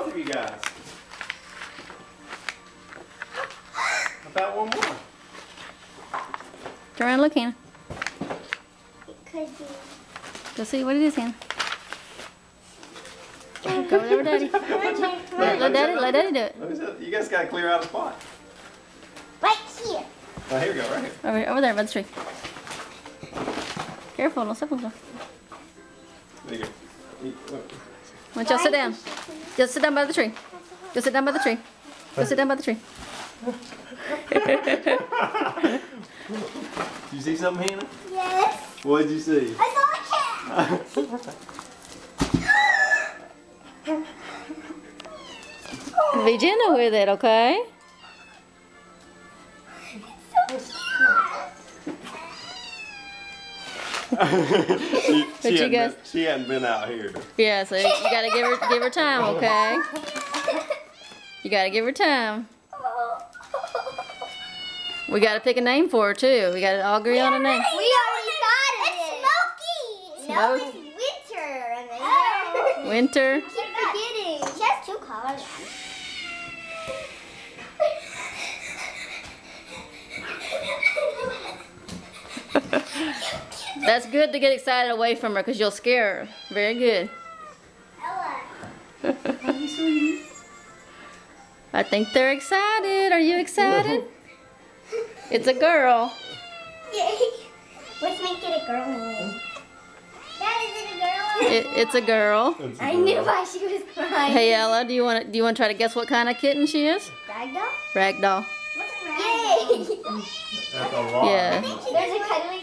both of you guys. How about one more? Turn around and look, Hannah. It could be. Go see what it is, Hannah. Go over there with Daddy. Let Daddy do it. You guys gotta clear out a spot. Right here. Oh, here we go, right here. Over there by the tree. Careful, don't step on stuff. There you go. Why don't y'all sit down? Just sit down by the tree. Go sit down by the tree. Go sit down by the tree. Did you see something, Hannah? Yes. What did you see? I saw a cat. Be gentle with it, okay? She hadn't been out here. Yeah, so you gotta give her time, okay? You gotta give her time. We gotta pick a name for her too. We gotta all agree on a name. We already got it. It's Smokey. No, it's Winter. And then Winter. keep forgetting. She has two collars on. That's good to get excited away from her because you'll scare her. Very good. Ella. I think they're excited. Are you excited? It's a girl. Yay. Let's make it a girl name. Dad, is it a girl? It's a girl. I knew why she was crying. Hey Ella, do you want to try to guess what kind of kitten she is? Ragdoll? Ragdoll. What's a ragdoll? Yay. That's a lot. Yeah. There's a cuddly